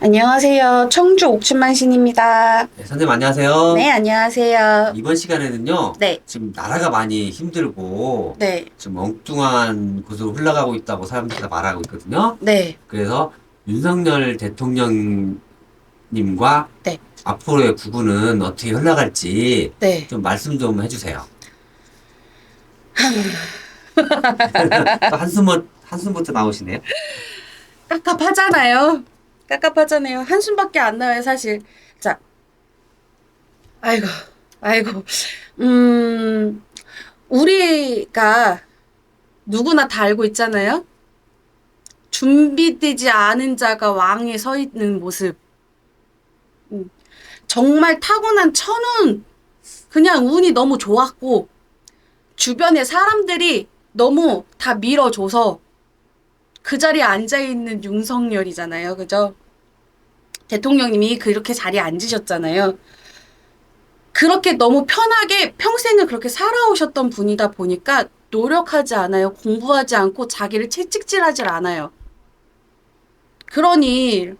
안녕하세요. 청주 옥춘만신입니다. 네, 선생님 안녕하세요. 네, 안녕하세요. 이번 시간에는요, 네, 지금 나라가 많이 힘들고, 네, 지금 엉뚱한 곳으로 흘러가고 있다고 사람들이 다 말하고 있거든요. 네, 그래서 윤석열 대통령님과 네, 앞으로의 부분은 어떻게 흘러갈지 네. 좀 말씀 좀 해주세요. 또 한숨부터 나오시네요. 깝깝하잖아요. 깝깝하잖아요. 한숨밖에 안 나와요, 사실. 자, 아이고, 아이고. 음, 우리가 누구나 다 알고 있잖아요. 준비되지 않은 자가 왕에 서 있는 모습. 음, 정말 타고난 천운. 그냥 운이 너무 좋았고, 주변에 사람들이 너무 다 밀어줘서 그 자리에 앉아있는 윤석열이잖아요. 그죠? 대통령님이 그렇게 자리에 앉으셨잖아요. 그렇게 너무 편하게 평생을 그렇게 살아오셨던 분이다 보니까 노력하지 않아요. 공부하지 않고 자기를 채찍질하지 않아요. 그러니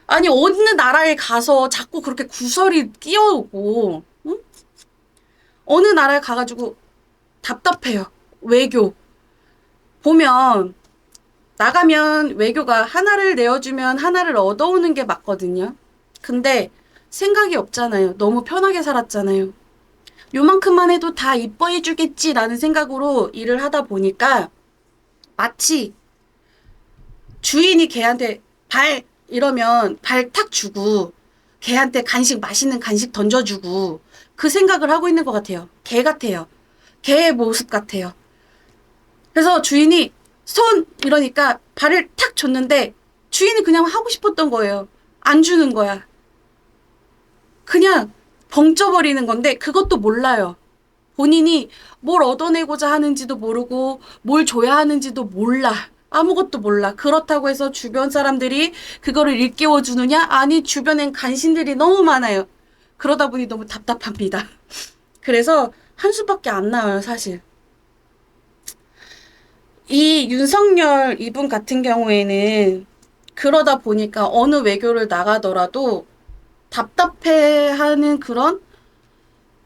아니 어느 나라에 가서 자꾸 그렇게 구설이 끼어오고 응? 어느 나라에 가가지고 답답해요. 외교 보면 나가면 외교가 하나를 내어주면 하나를 얻어오는 게 맞거든요. 근데 생각이 없잖아요. 너무 편하게 살았잖아요. 요만큼만 해도 다 이뻐해 주겠지라는 생각으로 일을 하다 보니까 마치 주인이 걔한테 발 이러면 발 탁 주고 걔한테 간식 맛있는 간식 던져주고 그 생각을 하고 있는 것 같아요. 개 같아요. 개의 모습 같아요. 그래서 주인이 손 이러니까 발을 탁 줬는데 주인이 그냥 하고 싶었던 거예요. 안 주는 거야. 그냥 벙쪄버리는 건데 그것도 몰라요. 본인이 뭘 얻어내고자 하는지도 모르고 뭘 줘야 하는지도 몰라. 아무것도 몰라. 그렇다고 해서 주변 사람들이 그거를 일깨워 주느냐? 아니, 주변엔 간신들이 너무 많아요. 그러다 보니 너무 답답합니다. 그래서 한 수밖에 안 나와요, 사실. 이 윤석열 이분 같은 경우에는 그러다 보니까 어느 외교를 나가더라도 답답해하는 그런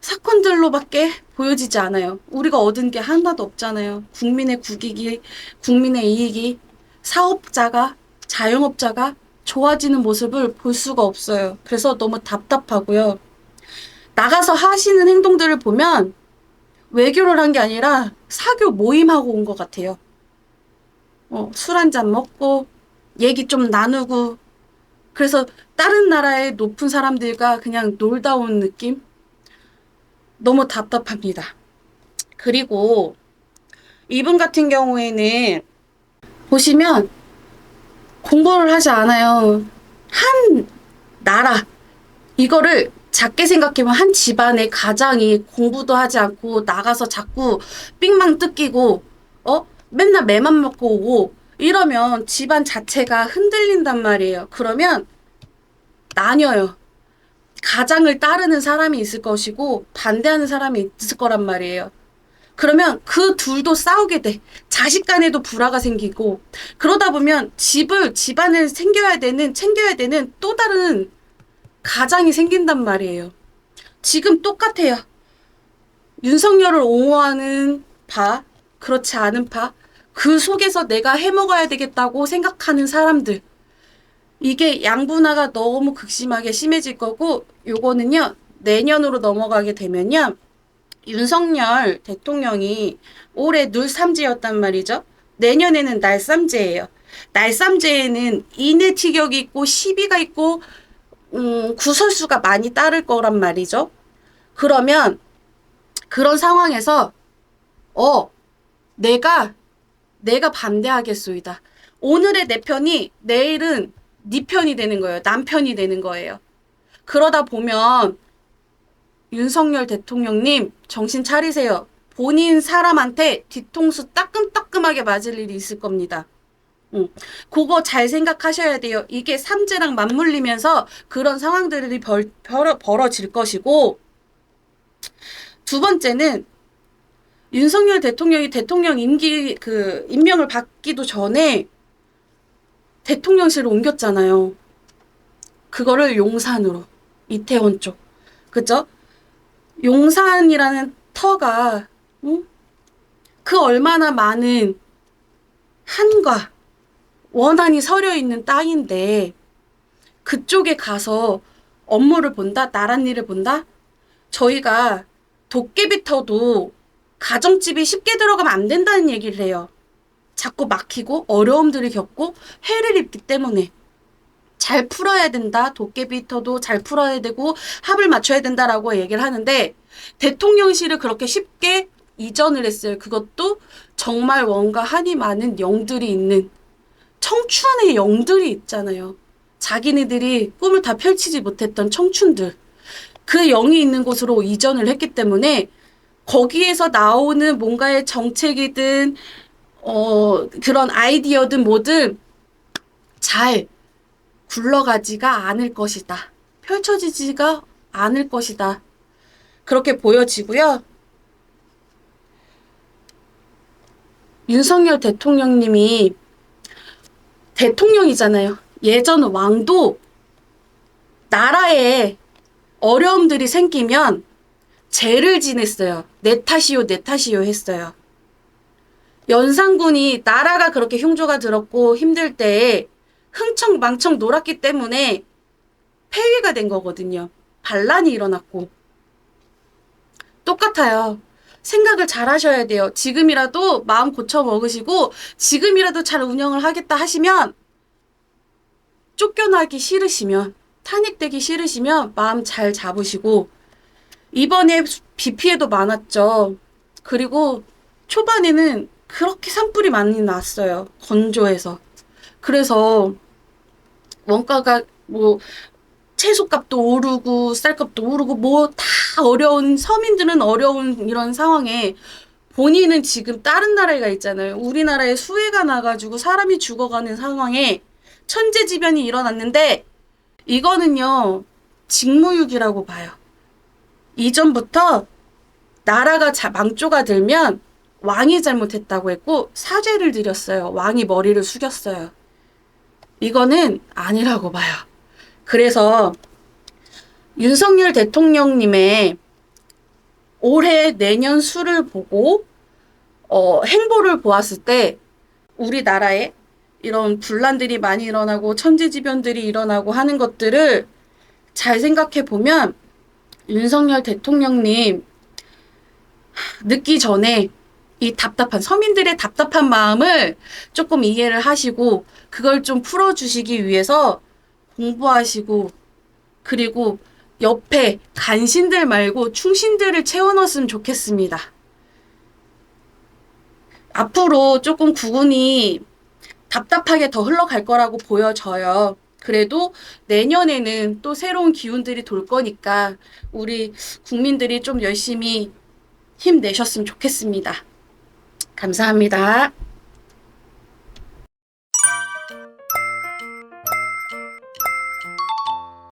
사건들로밖에 보여지지 않아요. 우리가 얻은 게 하나도 없잖아요. 국민의 국익이, 국민의 이익이 사업자가, 자영업자가 좋아지는 모습을 볼 수가 없어요. 그래서 너무 답답하고요. 나가서 하시는 행동들을 보면 외교를 한 게 아니라 사교 모임하고 온 것 같아요. 술 한 잔 먹고 얘기 좀 나누고 그래서 다른 나라의 높은 사람들과 그냥 놀다 온 느낌? 너무 답답합니다. 그리고 이분 같은 경우에는 보시면 공부를 하지 않아요. 한 나라, 이거를 작게 생각하면 한 집안의 가장이 공부도 하지 않고 나가서 자꾸 삥망 뜯기고, 맨날 매만 먹고 오고, 이러면 집안 자체가 흔들린단 말이에요. 그러면 나뉘어요. 가장을 따르는 사람이 있을 것이고, 반대하는 사람이 있을 거란 말이에요. 그러면 그 둘도 싸우게 돼. 자식 간에도 불화가 생기고 그러다 보면 집안을 챙겨야 되는 또 다른 가장이 생긴단 말이에요. 지금 똑같아요. 윤석열을 옹호하는 파, 그렇지 않은 파, 그 속에서 내가 해먹어야 되겠다고 생각하는 사람들. 이게 양분화가 너무 극심하게 심해질 거고 요거는요. 내년으로 넘어가게 되면요. 윤석열 대통령이 올해 눌삼제였단 말이죠. 내년에는 날삼제예요. 날삼제에는 인해 티격이 있고 시비가 있고 구설수가 많이 따를 거란 말이죠. 그러면 그런 상황에서 어 내가 반대하겠소이다. 오늘의 내 편이 내일은 네 편이 되는 거예요. 남편이 되는 거예요. 그러다 보면 윤석열 대통령님 정신 차리세요. 본인 사람한테 뒤통수 따끔따끔하게 맞을 일이 있을 겁니다. 그거 잘 생각하셔야 돼요. 이게 삼재랑 맞물리면서 그런 상황들이 벌어질 것이고 두 번째는 윤석열 대통령이 대통령 임기 임명을 받기도 전에 대통령실을 옮겼잖아요. 그거를 용산으로, 이태원 쪽. 그죠? 용산이라는 터가, 응? 그 얼마나 많은 한과 원한이 서려 있는 땅인데, 그쪽에 가서 업무를 본다? 나란 일을 본다? 저희가 도깨비터도 가정집이 쉽게 들어가면 안 된다는 얘기를 해요. 자꾸 막히고 어려움들을 겪고 해를 입기 때문에 잘 풀어야 된다. 도깨비터도 잘 풀어야 되고 합을 맞춰야 된다라고 얘기를 하는데 대통령실을 그렇게 쉽게 이전을 했어요. 그것도 정말 원과 한이 많은 영들이 있는 청춘의 영들이 있잖아요. 자기네들이 꿈을 다 펼치지 못했던 청춘들. 그 영이 있는 곳으로 이전을 했기 때문에 거기에서 나오는 뭔가의 정책이든 그런 아이디어든 뭐든 잘 굴러가지가 않을 것이다. 펼쳐지지가 않을 것이다. 그렇게 보여지고요. 윤석열 대통령님이 대통령이잖아요. 예전 왕도 나라에 어려움들이 생기면 죄를 지냈어요. 내 탓이요, 내 탓이요 했어요. 연산군이 나라가 그렇게 흉조가 들었고 힘들 때에 흥청망청 놀았기 때문에 폐위가 된 거거든요. 반란이 일어났고. 똑같아요. 생각을 잘 하셔야 돼요. 지금이라도 마음 고쳐 먹으시고 지금이라도 잘 운영을 하겠다 하시면 쫓겨나기 싫으시면 탄핵되기 싫으시면 마음 잘 잡으시고 이번에 비 피해도 많았죠. 그리고 초반에는 그렇게 산불이 많이 났어요. 건조해서. 그래서 원가가 뭐 채소값도 오르고 쌀값도 오르고 뭐 다 어려운 서민들은 어려운 이런 상황에 본인은 지금 다른 나라에 가 있잖아요. 우리나라에 수해가 나가지고 사람이 죽어가는 상황에 천재지변이 일어났는데 이거는요 직무유기라고 봐요. 이전부터 나라가 망조가 들면 왕이 잘못했다고 했고 사죄를 드렸어요. 왕이 머리를 숙였어요. 이거는 아니라고 봐요. 그래서 윤석열 대통령님의 올해 내년 수를 보고 행보를 보았을 때 우리나라에 이런 분란들이 많이 일어나고 천재지변들이 일어나고 하는 것들을 잘 생각해 보면 윤석열 대통령님 늦기 전에 이 답답한 서민들의 답답한 마음을 조금 이해를 하시고 그걸 좀 풀어주시기 위해서 공부하시고 그리고 옆에 간신들 말고 충신들을 채워넣었으면 좋겠습니다. 앞으로 조금 국운이 답답하게 더 흘러갈 거라고 보여져요. 그래도 내년에는 또 새로운 기운들이 돌 거니까 우리 국민들이 좀 열심히 힘내셨으면 좋겠습니다. 감사합니다.